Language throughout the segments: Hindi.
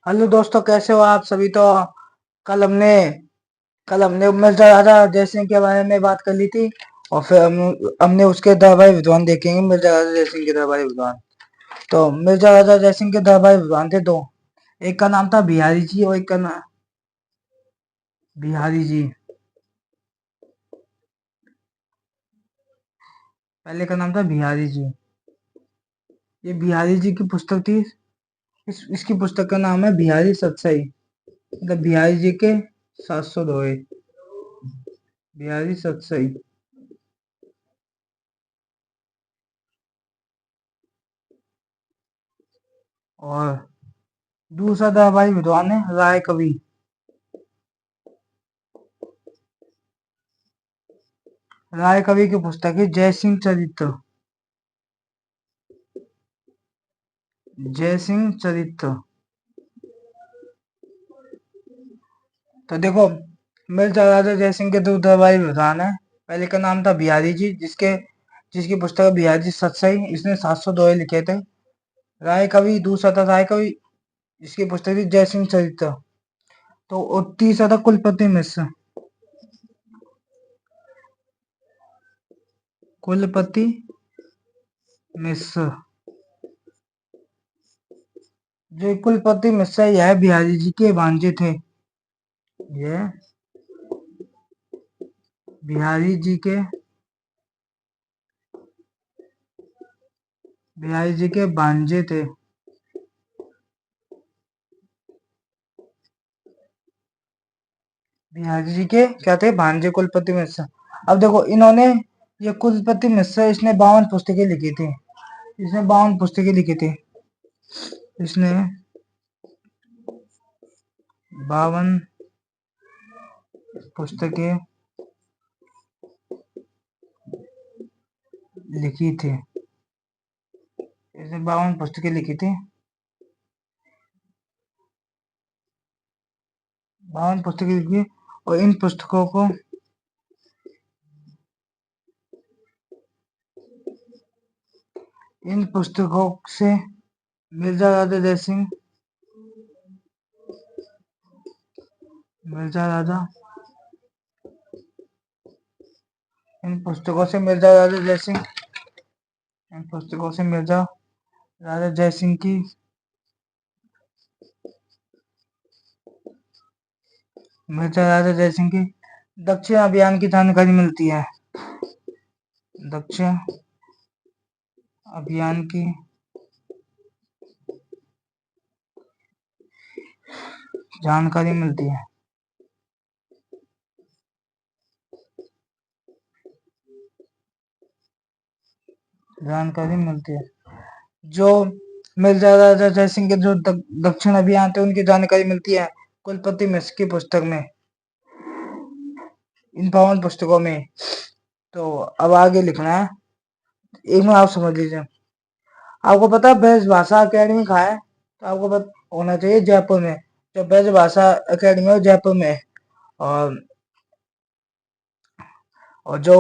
हेलो दोस्तों, कैसे हो आप सभी। तो कल हमने कल हमने मिर्जा राजा जयसिंह के बारे में बात कर ली थी। और फिर हमने उसके दरबारी विद्वान देखेंगे। मिर्जा राजा जयसिंह के दरबारी विद्वान। तो मिर्जा राजा जयसिंह के दरबारी विद्वान थे दो। एक का नाम था बिहारी जी और एक का नाम बिहारी जी। पहले का नाम था बिहारी जी। ये बिहारी जी की पुस्तक थी। इसकी पुस्तक का नाम है बिहारी सतसई, मतलब बिहारी जी के 700 दोहे। बिहारी सतसई। और दूसरा दरबारी विद्वान है राय कवि। राय कवि की पुस्तक है जयसिंह चरित्र। जयसिंह चरित्र। तो देखो, मिर्जा राजा जयसिंह के दो दरबारी विद्वान है। पहले का नाम था बिहारी जी, जिसकी पुस्तक है बिहारी जी सतसई। इसने 700 दोहे लिखे थे। राय कवि दूसरा था राय कवि, इसकी पुस्तक थी जयसिंह चरित्र। तो और तीसरा था कुलपति मिश्र। कुलपति मिश्र। जो कुलपति मिश्र है, यह बिहारी जी के भांजे थे। यह बिहारी जी के बिहारी जी के भांजे थे। बिहारी जी के क्या थे? भांजे कुलपति मिश्र। अब देखो, इन्होंने ये कुलपति मिश्र, इसने 52 पुस्तकें लिखी थी। इसने 52 पुस्तकें लिखी थी। इसने 52 पुस्तकें लिखी थी। इसने 52 पुस्तकें लिखी थी। 52 पुस्तकें लिखी। और इन पुस्तकों से मिर्जा राजा जयसिंह मिर्जा राजा इन पुस्तकों से मिर्जा राजा जयसिंह इन पुस्तकों से मिर्जा राजा जयसिंह की मिर्जा राजा जयसिंह की दक्षिण अभियान की जानकारी मिलती है। दक्षिण अभियान की जानकारी मिलती है। जानकारी मिलती है। जो मिर्जा राजा जयसिंह के जो दक्षिण अभियान थे, उनकी जानकारी मिलती है कुलपति मिश्र की पुस्तक में, इन 52 पुस्तकों में। तो अब आगे लिखना है। एक में आप समझ लीजिए। आपको पता है ब्रज भाषा अकेडमी कहाँ है? तो आपको पता होना चाहिए जयपुर में। जो ब्रज भाषा अकेडमी है, जयपुर में है। और जो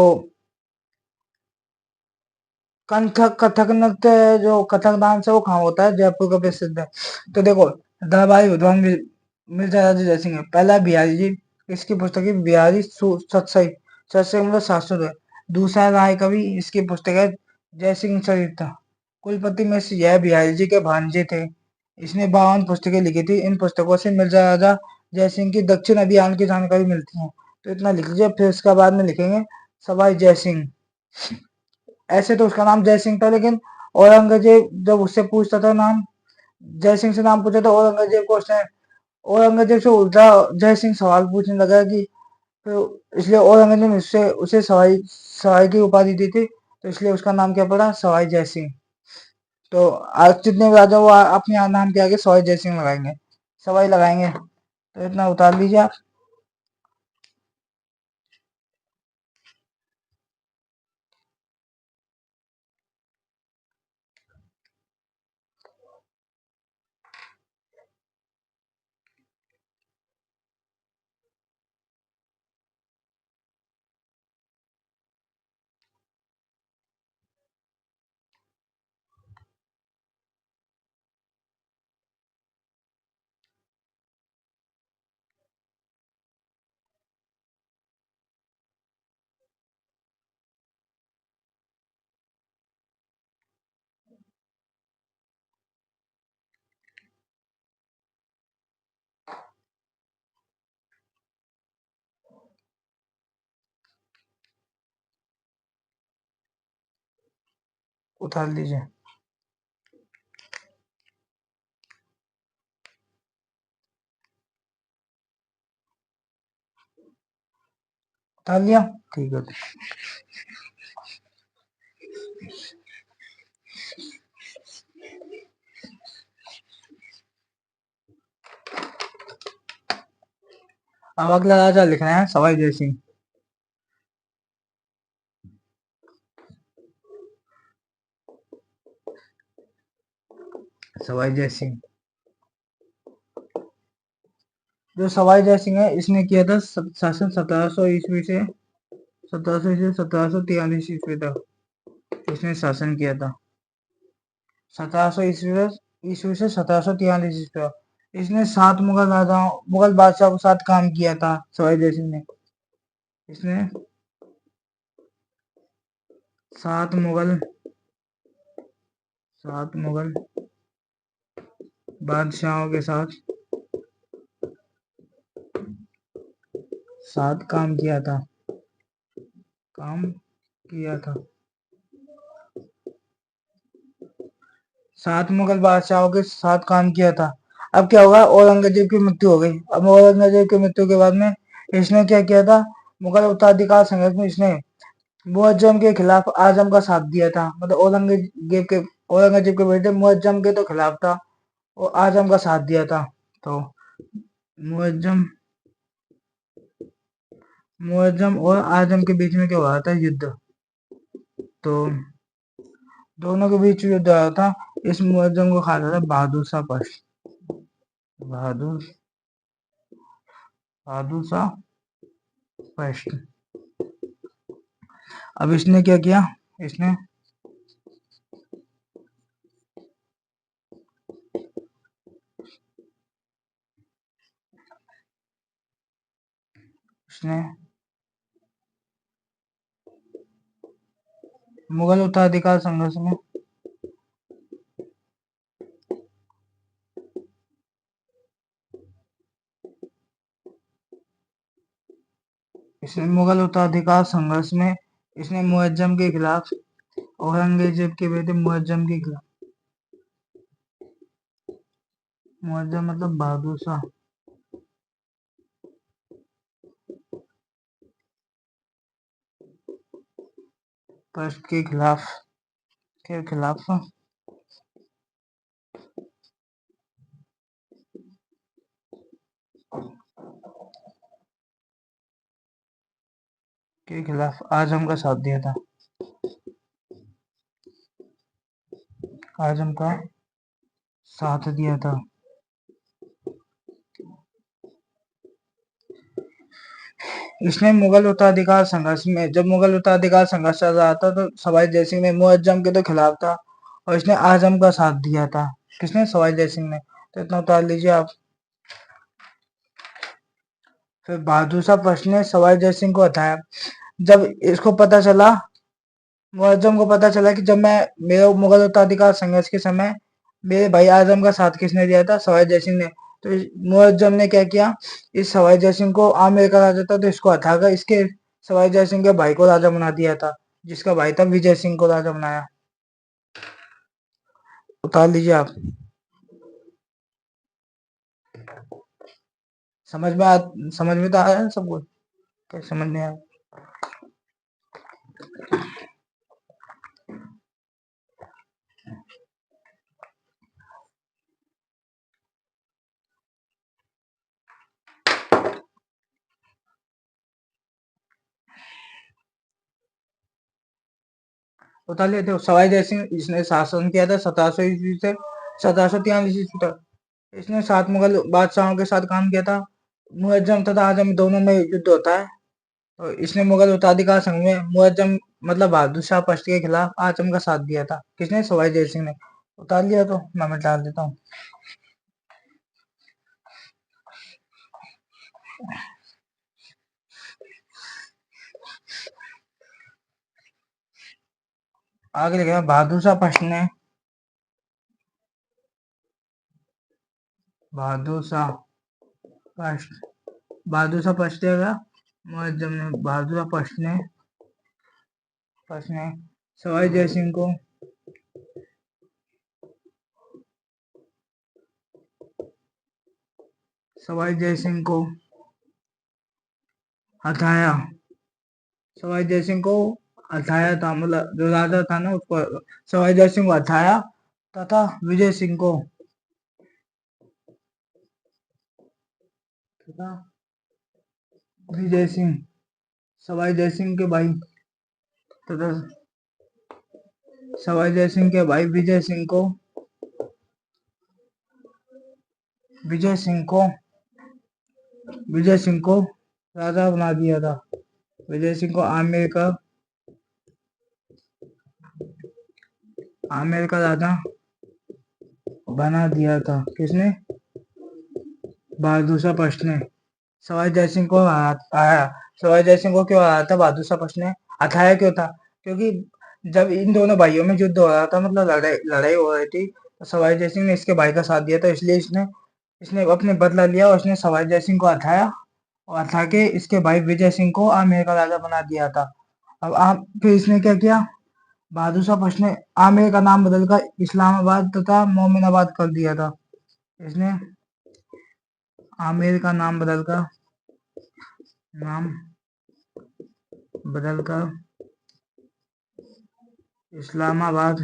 कथक कथक नृत्य है, जो कथक डांस है, वो कहाँ होता है? जयपुर का प्रसिद्ध है। तो देखो, दरबारी विद्वान मिर्जा राजा जयसिंह है। पहला है बिहारी जी, इसकी पुस्तक है बिहारी सतसई। सतसई मतलब 700 है। दूसरा है राय कवि, इसकी पुस्तक है जयसिंह चरित्र। कुलपति में से यह बिहारी जी के भांजे थे। इसने 52 पुस्तकें लिखी थी। इन पुस्तकों से मिर्जा राजा जयसिंह की दक्षिण अभियान की जानकारी मिलती है। तो इतना लिख लीजिए, फिर इसका बाद में लिखेंगे सवाई जयसिंह। ऐसे तो उसका नाम जयसिंह था, लेकिन औरंगजेब जब उससे पूछता था नाम, जयसिंह से नाम पूछा, तो औरंगजेब को उसने औरंगजेब से उल्टा जयसिंह सवाल पूछने लगा कि, तो इसलिए औरंगजेब ने उससे उसे सवाई सवाई की उपाधि दी थी। तो इसलिए उसका नाम क्या पड़ा? सवाई जयसिंह। तो आज जितने भी राजा वो अपने नाम के आगे सवाई जयसिंह लगाएंगे, सवाई लगाएंगे। तो इतना उतार लीजिए आप। उतार लीजिए। उतार लिया, ठीक है। अब अगला राजा लिख रहे हैं सवाई जय सिंह। सवाई जय सिंह, जो सवाई जय सिंह है इसने किया था शासन 1700 ईस्वी से 1743 तक इसने शासन किया था। 1700 ईस्वी से 1743 ईस्वी तक इसने 7 मुगल राजाओं, मुगल बादशाह के साथ काम किया था सवाई जय सिंह ने। इसने 7 मुगल बादशाहों के साथ काम किया था। 7 मुगल बादशाहों के साथ काम किया था। अब क्या होगा, औरंगजेब की मृत्यु हो गई। अब औरंगजेब की मृत्यु के बाद में इसने क्या किया था, मुगल उत्तराधिकार संघर्ष में इसने मुअज्जम के खिलाफ आजम का साथ दिया था। मतलब औरंगजेब के बेटे मुअज्जम के तो खिलाफ था और आजम का साथ दिया था। तो मुअज्जम और आजम के बीच में क्या हुआ था, युद्ध। तो दोनों के बीच युद्ध आया था। इस मुअज्जम को खाता था बहादुर शाह फर्स्ट। बहादुर शाह फर्स्ट। अब इसने क्या किया, इसने मुगल उत्तराधिकार संघर्ष में इसने मुअज्जम के खिलाफ, औरंगजेब के बेटे मुअज्जम के खिलाफ, मुअज्जम मतलब बहादुर शाह फर्स्ट के खिलाफ आजम का साथ दिया था। आजम का साथ दिया था। इसने मुगल उत्तराधिकार संघर्ष में, जब मुगल उत्तराधिकार संघर्ष चल रहा था तो सवाई जय सिंह ने मुअज्जम के तो खिलाफ था और इसने आजम का साथ दिया था। किसने, सवाई जय सिंह ने। तो इतना उतार लीजिए आप। फिर बहादुर शाह फर्स्ट ने सवाई जय सिंह को हटाया। जब इसको पता चला, मुअज्जम को पता चला कि जब मैं मेरे मुगल उत्तराधिकार संघर्ष के समय मेरे भाई आजम का साथ किसने दिया था, सवाई जय सिंह ने। तो मुअज्जम ने क्या किया, इस सवाई जय सिंह को आमेर का राजा था तो इसको हटाकर इसके सवाई जय सिंह के भाई को राजा बना दिया था, जिसका भाई था विजय सिंह को राजा बनाया। उतार लीजिए आप। समझ में तो आया है सबको, क्या समझ में आया। उतार लिए थे। सवाई जय सिंह इसने शासन किया था 1700 ईस्वी से 1743 ईस्वी तक। इसने 7 मुगल बादशाहों के साथ काम किया था। मुअज्जम तथा आजम दोनों में युद्ध होता है। तो इसने मुगल उत्तराधिकार संघ में मुअज्जम मतलब बहादुर शाह फर्स्ट के खिलाफ आजम का साथ दिया था। किसने, सवाई जय सिंह ने। उतार लिया, तो मैं डाल देता हूँ। आगे लिखा बहादुर शाह फर्स्ट ने, बहादुर शाह फर्स्ट देगा मुअज्जम ने, बहादुर शाह फर्स्ट ने सवाई जय सिंह को सवाई जय सिंह को हटाया। सवाई जय सिंह को हटाया था, मतलब जो राजा था ना उसको सवाई जय सिंह को हटाया तथा विजय सिंह को तथा विजय सिंह सवाई जय सिंह के भाई तथा सवाई जय सिंह के भाई विजय सिंह को विजय सिंह को राजा बना दिया था। विजय सिंह को आमेर का राजा बना दिया था। किसने? बहादुर शाह फर्स्ट ने। सवाई जय सिंह को हराया। सवाई जय सिंह को क्यों हराया था बहादुर शाह फर्स्ट ने? हटाया क्यों था? क्योंकि जब इन दोनों भाइयों में युद्ध हो रहा था, मतलब लड़ाई लड़ाई हो रही थी, तो सवाई जय सिंह ने इसके भाई का साथ दिया था, इसलिए इसने इसने अपने बदला लिया और उसने सवाई जय सिंह को हटाया और हटा के इसके भाई विजय सिंह को आमेर का राजा बना दिया था। अब आप फिर इसने क्या किया? बहादुर शाह फर्स्ट ने आमेर का नाम बदलकर इस्लामाबाद तथा मोमिनाबाद कर दिया था। इसने आमेर का नाम बदलकर इस्लामाबाद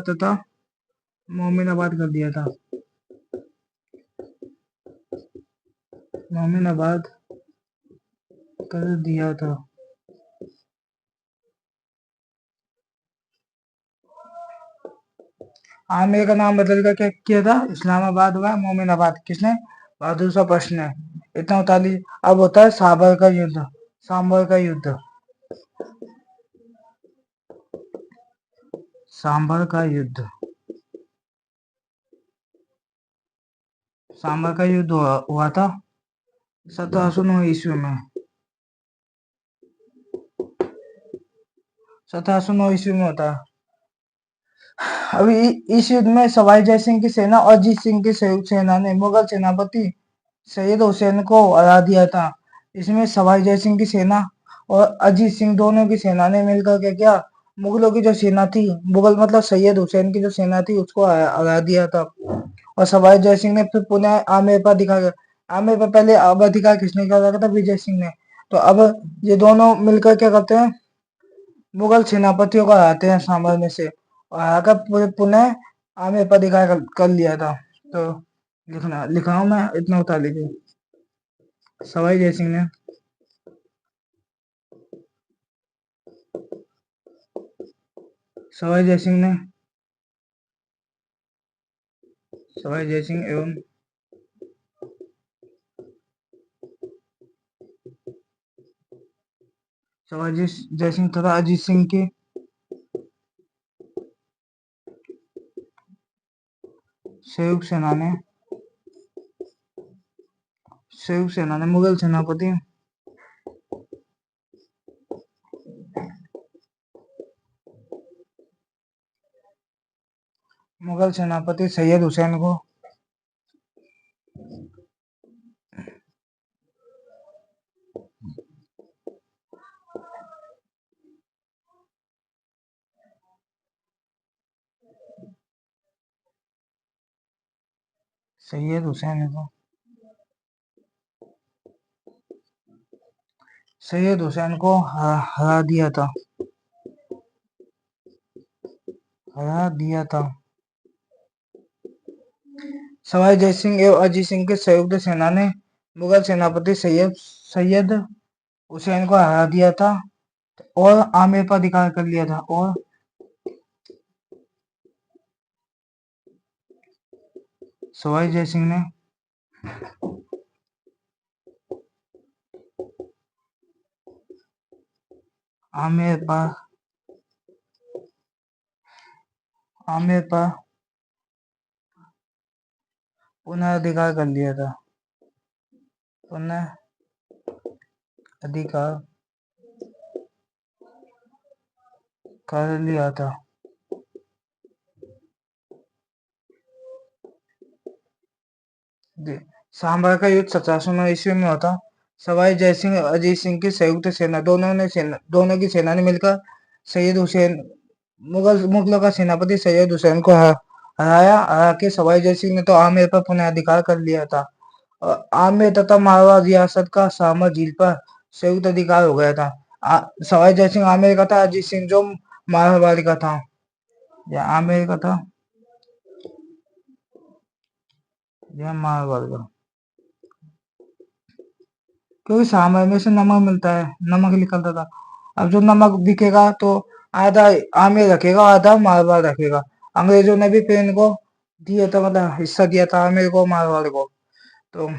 तथा मोमिनाबाद कर दिया था। मोमिनाबाद कर दिया था। आमेर का नाम बदलकर क्या किया था? इस्लामाबाद व मोमिनाबाद। किसने? बहादुर शाह फर्स्ट ने। इतना बता लीजिए। अब होता है साबर का युद्ध। सांबर का युद्ध। सांबर का युद्ध। सांबर का युद्ध हुआ था 1709 ईस्वी में। 1709 ईस्वी में होता है। अभी इस युद्ध में सवाई जय सिंह की सेना और अजीत सिंह की संयुक्त सेना ने मुगल सेनापति सैयद हुसैन को हरा दिया था। इसमें सवाई जय सिंह की सेना और अजीत सिंह दोनों की सेना ने मिलकर क्या किया? मुगलों की जो सेना थी, मुगल मतलब सैयद हुसैन की जो सेना थी उसको हरा दिया था। और सवाई जय सिंह ने फिर पुनः आमेर पर अधिकार आमेर पर पहले अब अधिकार किसने किया था? विजय सिंह ने। तो अब ये दोनों मिलकर क्या करते हैं? मुगल सेनापतियों को हराते हैं सांभर में से और हराकर पुनः आमेर पर अधिकार कर लिया था। तो लिखा हूं मैं, इतना बता लीजिए। सवाई जय सिंह ने सवाई जय सिंह ने सवाई जय सिंह एवं सवाई जय सिंह तथा अजीत सिंह की संयुक्त सेना ने मुगल सेनापति सैयद हुसैन को सैयद हुसैन को हरा दिया था। सवाई जय सिंह एवं अजीत सिंह की संयुक्त सेना ने मुगल सेनापति सैयद हुसैन को हरा दिया था और आमेर पर अधिकार कर लिया था। और सवाई जय सिंह ने आमेर पर पुनः अधिकार कर लिया था। सांभर का युद्ध 1709 ईस्वी में होता। सवाई जय सिंह अजीत सिंह की संयुक्त सेना दोनों की सेना ने मिलकर सैयद हुसैन मुगलों का सेनापति सैयद हुसैन को हराया। हरा के सवाई जय सिंह ने तो आमेर पर पुनः अधिकार कर लिया था और आमेर तथा मारवाड़ रियासत का शामर झील पर संयुक्त अधिकार हो गया था। सवाई जय सिंह आमेर का था, अजीत सिंह जो मारवाड़ का था या आमेर का था या मारवाड़ का, क्योंकि शामर में से नमक मिलता है, नमक निकलता था। अब जो नमक बिकेगा तो आधा आमेर रखेगा, आधा मारवाड़ रखेगा। अंग्रेजों ने भी फिर इनको दिया था, मतलब हिस्सा दिया था आमेर को, मारवाड़ को। तो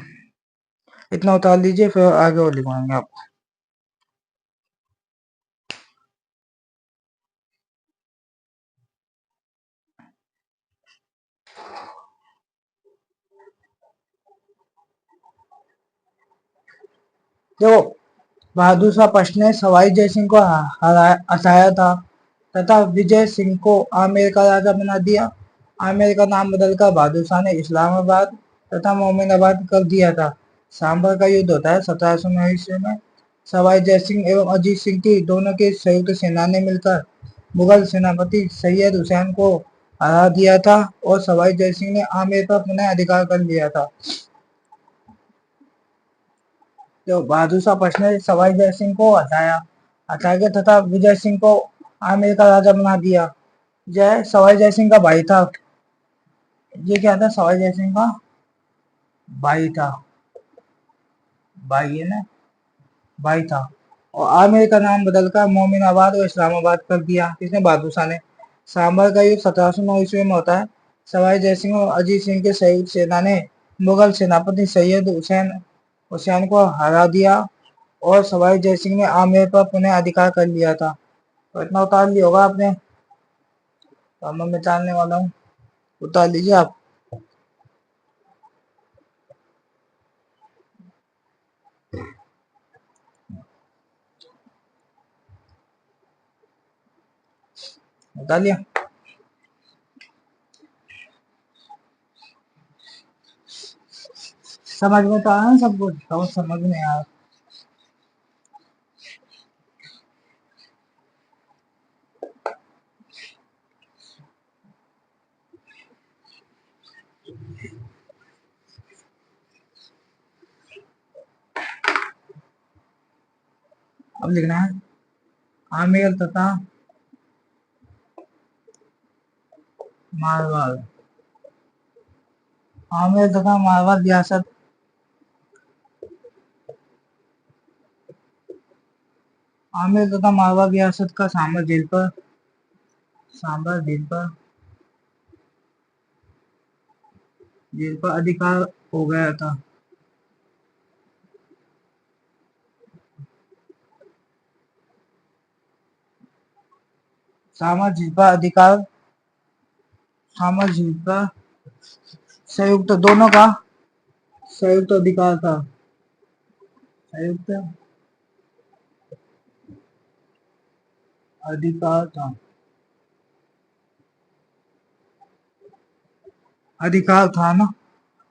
इतना उतार लीजिए, फिर आगे और लिखवाएंगे आपको। देखो, बहादुर शाह फर्स्ट ने सवाई जय सिंह को हटाया था तथा विजय सिंह को आमेर का राजा बना दिया। आमेर का नाम बदलकर बहादुर शाह ने इस्लामाबाद तथा मोमिनाबाद कर दिया था। सांबर का युद्ध होता है 1709 ईस्वी में। सवाई जय सिंह एवं अजीत सिंह की दोनों की संयुक्त सेना ने मिलकर मुगल सेनापति सैयद हुसैन को हरा दिया था और सवाई जय सिंह ने आमेर पर पुनः अधिकार कर लिया था। तो बहादुर शाह फर्स्ट ने सवाई जय सिंह को हटा के तथा विजय सिंह को आमेर का राजा बना दिया। जय सवाई जय सिंह का भाई था। ये क्या था? सवाई जय सिंह का भाई था, भाई है ना, भाई था। और आमेर का नाम बदलकर मोमिनाबाद और इस्लामाबाद कर दिया। किसने? बहादुर शाह ने। सांबर का युद्ध 1709 ईस्वी में होता है। सवाई जय सिंह और अजीत सिंह के संयुक्त सेना ने मुगल सेनापति सैयद हुसैन को हरा दिया और सवाई जय सिंह ने आमेर पर पुनः अधिकार कर लिया था। तो इतना उतार लिया होगा आपने, तो मैं मिटाने वाला हूँ, उतार लीजिए आप। उतार लिया? समझ में तो आया सब कुछ? समझ में आया? अब लिखना है आमेर तथा मारवाड़। आमेर तथा मारवाड़ रियासत, आमेर तथा मारवाड़ रियासत का सांबर झील पर अधिकार हो गया था। सांबर झील पर अधिकार, सांबर झील पर संयुक्त दोनों का संयुक्त अधिकार था। संयुक्त अधिकार था, अधिकार था ना।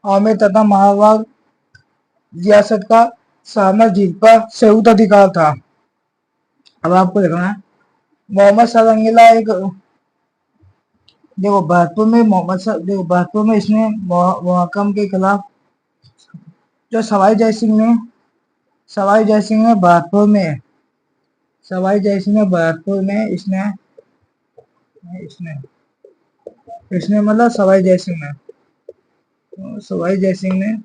आमेर तथा मारवाड़ रियासत का सांबर झील पर संयुक्त अधिकार था। अब आपको देखना है मोहम्मद शाह रंगीला एक, देखो बहत्तर में देखो बहत्तर में इसने मुहक्कम के खिलाफ, जो सवाई जय सिंह ने बहत्तर में, सवाई जय सिंह ने बहत्तर में इसने इसने मतलब सवाई जय सिंह ने सवाई जय सिंह ने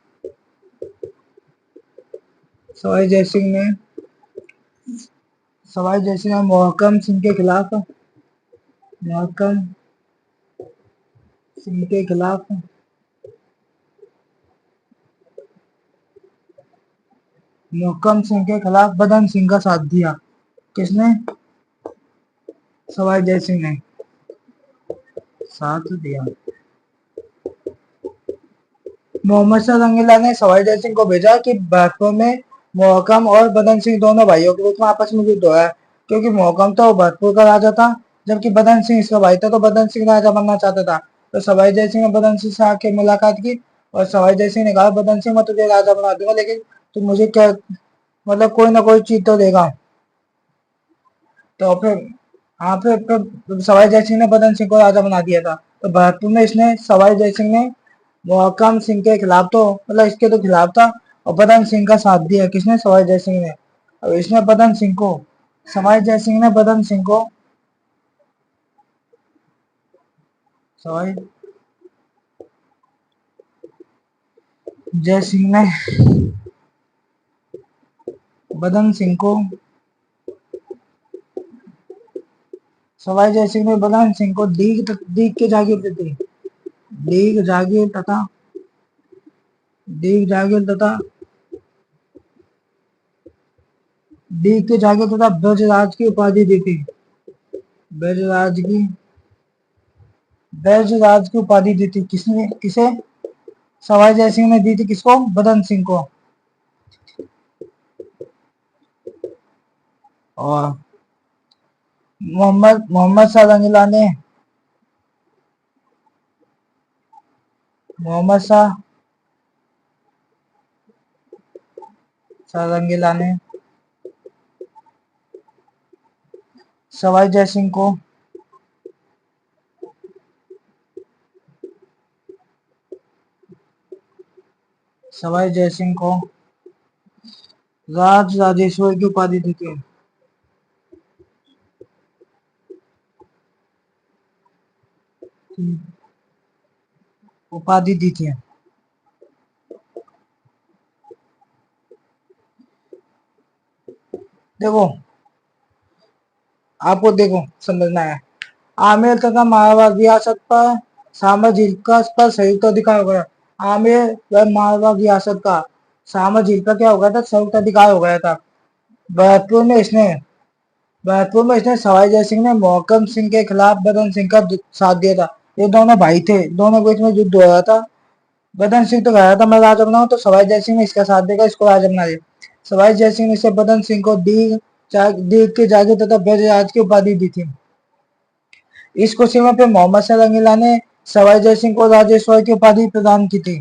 सवाई जय सिंह ने मुहक्कम सिंह के खिलाफ, मुहक्कम सिंह के खिलाफ मुहक्कम सिंह के खिलाफ बदन सिंह का साथ दिया। किसने? सवाई जय सिंह ने साथ दिया। मोहम्मद शाह रंगीला ने सवाई जय सिंह को भेजा कि बहत्तर में मोहकम और बदन सिंह दोनों भाइयों के बीच में आपस में युद्ध हुआ है, क्योंकि मोहकम तो बहत्तर का राजा था जबकि बदन सिंह इसका भाई था, तो बदन सिंह राजा बनना चाहता था। तो सवाई जय सिंह ने बदन सिंह से आके मुलाकात की और सवाई जय सिंह ने कहा, बदन सिंह मैं तुझे राजा बना दूंगा, लेकिन तू मुझे क्या, मतलब कोई ना कोई चीज तो देगा। तो फिर यहाँ पे सवाई जय सिंह ने बदन सिंह को राजा बना दिया था। तो भरतपुर में इसने सवाई जय सिंह ने मोहकम सिंह के खिलाफ, तो मतलब इसके तो खिलाफ था, और बदन सिंह का साथ दिया। किसने? सवाई जय सिंह ने। और इसने बदन सिंह को, सवाई जय सिंह ने बदन सिंह को, सवाई जय सिंह ने बदन सिंह को, सवाई जय सिंह ने बदन सिंह को दीग के जागीर दी थी। दीग जागीर तथा दीग जागीर तथा दीग के जागीर तथा ब्रजराज की उपाधि दी थी। ब्रजराज की ब्रजराज की उपाधि दी थी। किसने? किसे? सवाई जय सिंह ने दी थी। किसको? बदन सिंह को। और मोहम्मद मोहम्मद शाह रंगीला ने मोहम्मद शाह रंगीला ने सवाई जय सिंह को सवाई जय सिंह को राज राजेश्वर की उपाधि दी थी। उपाधि दी थी। देखो, आपको देखो समझना है। आमेर तथा मारवाड़ रियासत पर सामर झील का पर संयुक्त अधिकार हो गया। आमेर व मारवाड़ रियासत का सामर झील पर क्या हो गया था? संयुक्त अधिकार हो गया था। भरतपुर में इसने भरतपुर में इसने सवाई जय सिंह ने मोहकम सिंह के खिलाफ बदन सिंह का साथ दिया था। ये दोनों भाई थे, दोनों के बीच में युद्ध हो रहा था। बदन सिंह तो कह रहा था मैं राजा बनाऊं, तो सवाई जय सिंह ने इसका साथ देगा, इसको राजा बना दिया। सवाई जय सिंह ने इसे बदन सिंह को दीग के जागीर तथा ब्रजराज की उपाधि दी थी। इस खुशी में फिर मोहम्मद शाह रंगीला ने सवाई जय सिंह को राजेश्वर की उपाधि प्रदान की थी।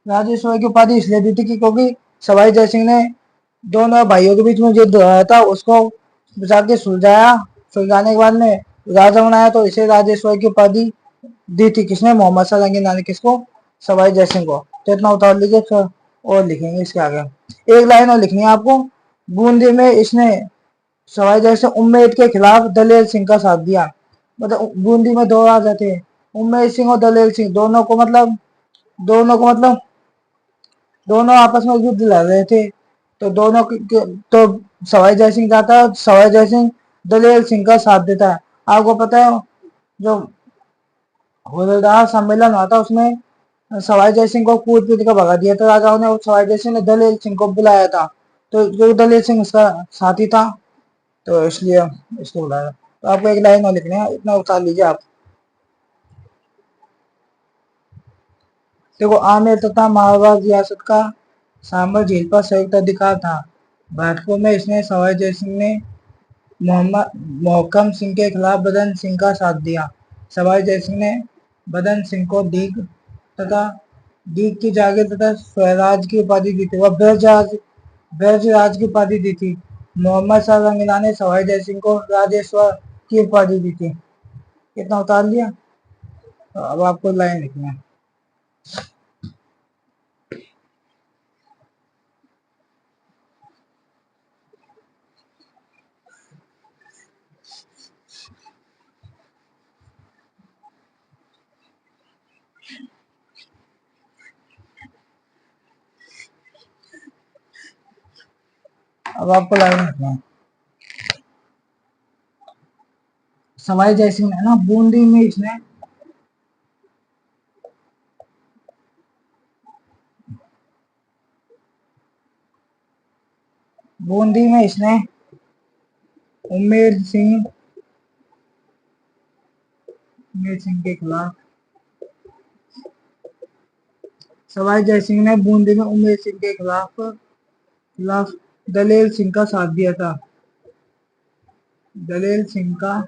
राजेश्वर की उपाधि इसलिए दी थी कि क्योंकि सवाई जय सिंह ने दोनों भाइयों के बीच में युद्ध हो रहा था, उसको जाके सुलझाया। सुलझाने के बाद में राजा बनाया, तो इसे राजेश्वर की उपाधि दी थी। किसने? मोहम्मद शाह रंगीला ने। किसको? सवाई जय सिंह को। तो इतना उतार लीजिए, फिर और लिखेंगे इसके आगे। एक लाइन और लिखनी है आपको। बूंदी में इसने सवाई जय सिंह उम्मेद के खिलाफ दलेर सिंह का साथ दिया। मतलब बूंदी में दो राजा थे, उम्मेद सिंह और दलेर सिंह। दोनों को मतलब दोनों आपस में युद्ध लड़ रहे थे। तो तो सवाई जय सिंह जाता है, सवाई जय सिंह दलेर सिंह का साथ देता है। आपको पता है जो होलदार सम्मेलन हुआ था, उसमें सवाई जय सिंह को कूट पीट कर भगा दिया था राजाओं ने, और सवाई जय सिंह ने दलेर सिंह को बुलाया था। तो जो दलेर सिंह उसका साथी था, तो इसलिए इसको बुलाया। तो आपको एक लाइन और लिखनी है, इतना उतार लीजिए आप। देखो, आमेर तथा मारवाड़ रियासत का सामर झील पर संयुक्त अधिकार था। बैठकों में इसने सवाई जय सिंह ने मोहम्मद मोहकम सिंह के खिलाफ बदन सिंह का साथ दिया। सवाई जय सिंह ने बदन सिंह को तथा दीग की जागीर तथा स्वराज की उपाधि दी थी। वह ब्रजराज की उपाधि दी थी। मोहम्मद शाह रंगीला ने सवाई जय सिंह को राजेश्वर की उपाधि दी थी। कितना उतार लिया? तो अब आपको लाइन लिखना है। अब आपको लाइन लिखना है। सवाई जय सिंह ने ना बूंदी में इसने उम्मेद सिंह के खिलाफ सवाई जय सिंह ने बूंदी में उम्मेद सिंह के खिलाफ दलेर सिंह का साथ दिया था। दलेर सिंह का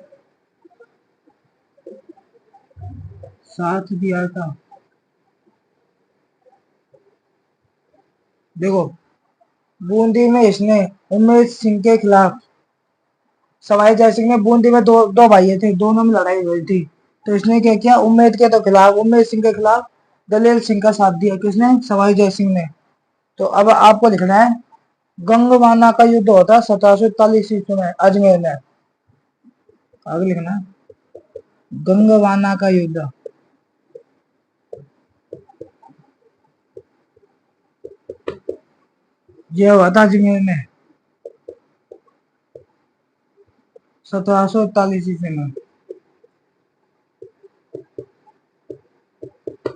साथ दिया था। देखो, बूंदी में इसने उम्मेद सिंह के खिलाफ सवाई जयसिंह ने बूंदी में दो दो भाई थे, दोनों में लड़ाई हुई थी। तो इसने क्या किया, उम्मेद सिंह के खिलाफ दलेल सिंह का साथ दिया। किसने? सवाई जयसिंह ने। तो अब आपको लिखना है गंगवाना का युद्ध होता 1741 ईस्वी में अजमेर में। आगे लिखना है गंगवाना का युद्ध ये हुआ था अजमेर में 1741 ईस्वी में।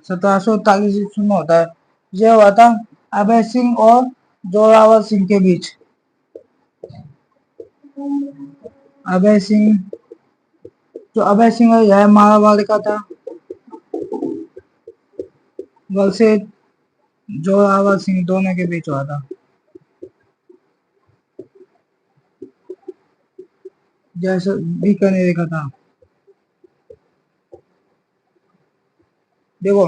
1741 ईस्वी में होता है। ये हुआ था अभय सिंह और जोरावर सिंह के बीच। अभय सिंह, जो अभय सिंह है यह मारवाड़ का था, बल से जोरावर सिंह दोनों के बीच हुआ था। जैसे बीकानेर का था। देखो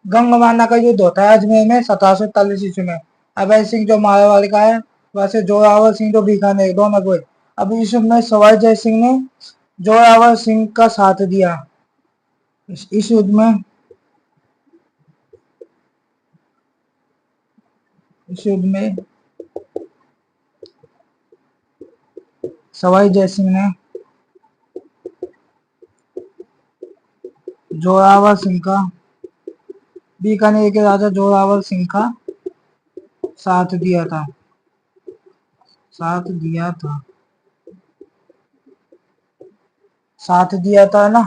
गंगवाना का युद्ध होता है अजमेर में 1741 ईस्वी में। अभय सिंह जो मारवाड़ का है, वैसे जोरावर सिंह जो बीकानेर, दोनों को। अब इस युद्ध में सवाई जय सिंह ने जोरावर सिंह का साथ दिया। इस युद्ध में सवाई जय सिंह ने जोरावर सिंह का, बीकानेर के राजा जोरावर सिंह का साथ दिया था। साथ दिया था, साथ दिया था ना।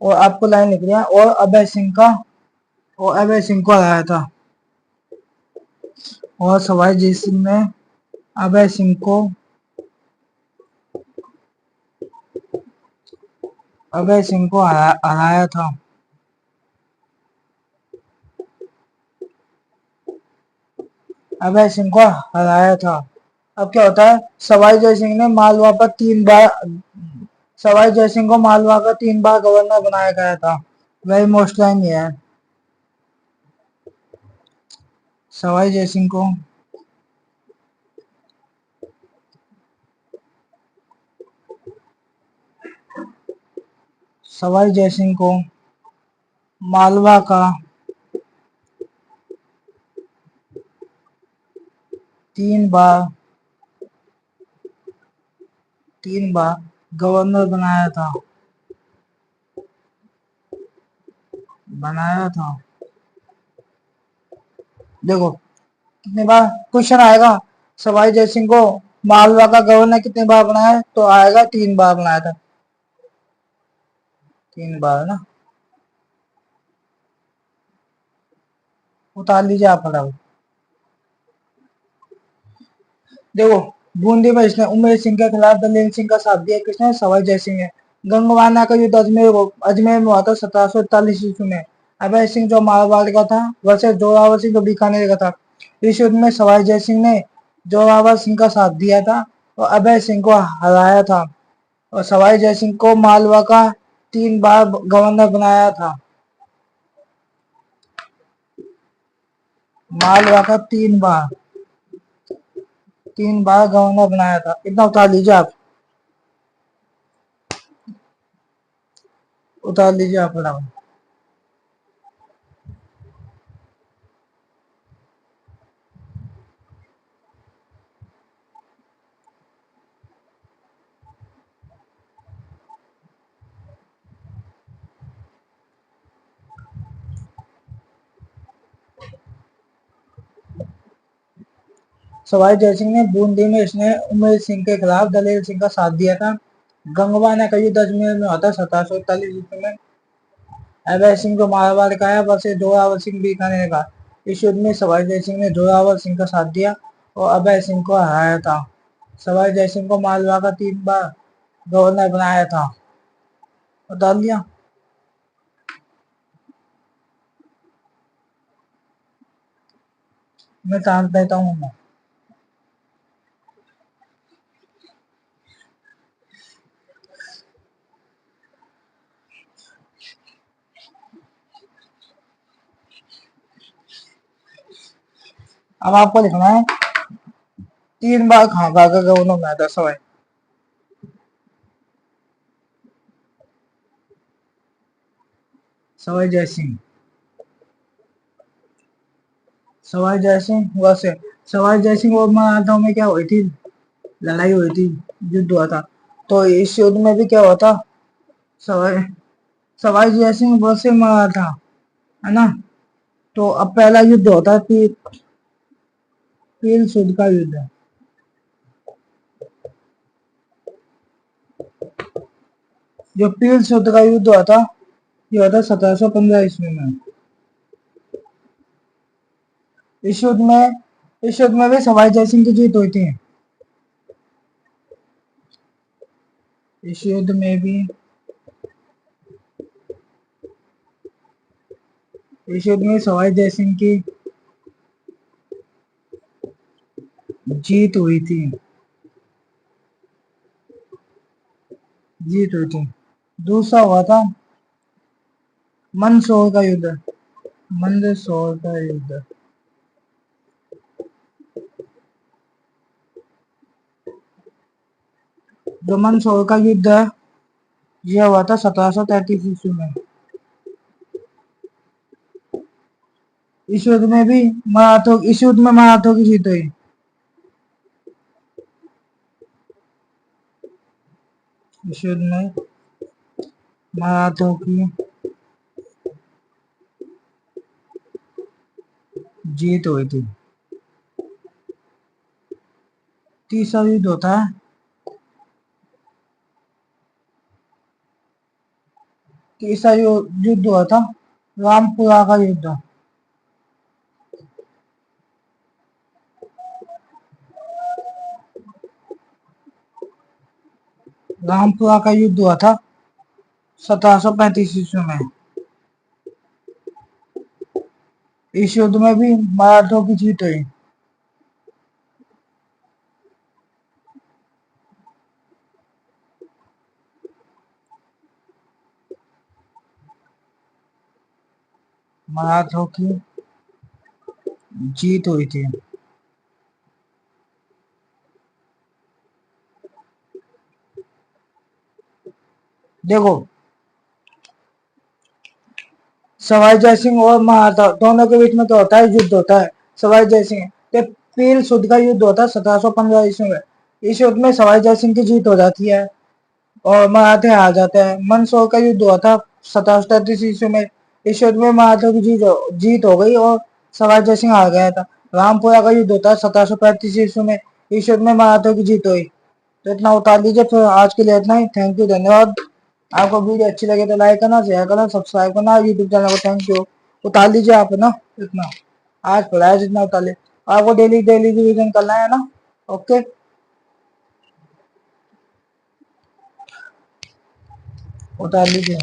और आपको लाइन लिख दिया और अभय सिंह को हराया था। और सवाई जय सिंह ने अभय सिंह को हराया था। अभय सिंह को हराया था। अब क्या होता है, सवाई जय सिंह ने मालवा पर 3 बार, सवाई जय सिंह को मालवा का 3 बार गवर्नर बनाया गया था। वही मोस्ट लाइन ये है। सवाई जय सिंह को मालवा का 3 बार गवर्नर बनाया था। देखो कितने बार क्वेश्चन आएगा, सवाई जय सिंह को मालवा का गवर्नर कितने बार बनाया, तो आएगा 3 बार बनाया था। 3 बार ना, उतार लीजिए आप फटाफट। देखो बूंदी में इसने उमेर सिंह के खिलाफ दलेल सिंह का साथ दिया। किसने? सवाई जय सिंह ने। गंगवाना का युद्ध अजमेर में हुआ था 1741 ईस्वी में। अभय सिंह जो मारवाड़ का था, वैसे जोरावर सिंह जो बीकानेर का था। इस युद्ध में सवाई जय सिंह ने जोरावर सिंह का साथ दिया था और अभय सिंह को हराया था। और सवाई जय सिंह को मालवा का 3 बार गवर्नर बनाया था। मालवा का 3 बार गवर्नर बनाया था। इतना उतार लीजिए आप, फटाफट। सवाई जय सिंह ने बूंदी में इसने उमेर सिंह के खिलाफ दलेर सिंह का साथ दिया था। गंगवाना का युद्ध अजमेर में होता 1741 ईस्वी में। अभय सिंह जो मारवाड़ का है, वैसे जोरावर सिंह बीकानेर का। इस युद्ध में सवाई जय सिंह ने जोरावर सिंह का साथ दिया और अभय सिंह को हराया था। सवाई जय सिंह को मालवा का 3 बार गवर्नर बनाया था। बता दिया। मैं चांस देता हूँ मैं। अब आपको लिखना है 3 बार कहाँ का गवर्नर बनाया था सवाई। सवाई जयसिंह, सवाई जयसिंह वैसे सवाई जयसिंह और मराठाओं में क्या हुई थी, लड़ाई हुई थी, युद्ध हुआ था। तो इस युद्ध में भी क्या हुआ था, सवाई सवाई जयसिंह वर्सेस मराठा, है ना। तो अब पहला युद्ध होता है पील सुध का युद्ध। जो पील सुध का युद्ध हुआ था, ये हुआ था 1715 ईस्वी में। इस युद्ध में भी सवाई जयसिंह की जीत हुई थी। इस युद्ध में भी सवाई जयसिंह की जीत हुई थी। दूसरा हुआ था मंदसौर का युद्ध। मंदसौर का युद्ध, जो मंदसौर का युद्ध है, यह हुआ था 1733 ईस्वी में। इस युद्ध में मराठों की जीत हुई। इस युद्ध में मराठों की जीत हुई थी। तीसरा युद्ध होता है, तीसरा युद्ध हुआ था रामपुरा का युद्ध। रामपुरा का युद्ध हुआ था 1735 ईस्वी में। इस युद्ध में भी मराठों की जीत हुई। मराठों की जीत हुई थी। देखो, सवाई जयसिंह और मराठा दोनों के बीच में क्या होता है, युद्ध होता है। सवाई जयसिंह के पील सुध का युद्ध होता है 1715 ईस्वी में। इस युद्ध में सवाई जयसिंह की जीत हो जाती है और मराठे हार जाते हैं। मंदसौर का युद्ध हुआ था 1733 ईस्वी में। इस युद्ध में मराठों की जीत हो गई और सवाई जयसिंह हार गया था। रामपुरा का युद्ध होता है 1735 ईस्वी में। इस युद्ध में मराठों की जीत हुई। तो इतना उतार लीजिए। फिर आज के लिए इतना ही। थैंक यू, धन्यवाद। आपको वीडियो अच्छी लगे तो लाइक करना, शेयर करना, सब्सक्राइब करना यूट्यूब चैनल को। Thank you. उतार लीजिए आप ना इतना, आज पढ़ाया जितना उतार ले। आपको डेली डेली रिविजन करना है ना। ओके, उतार लीजिए।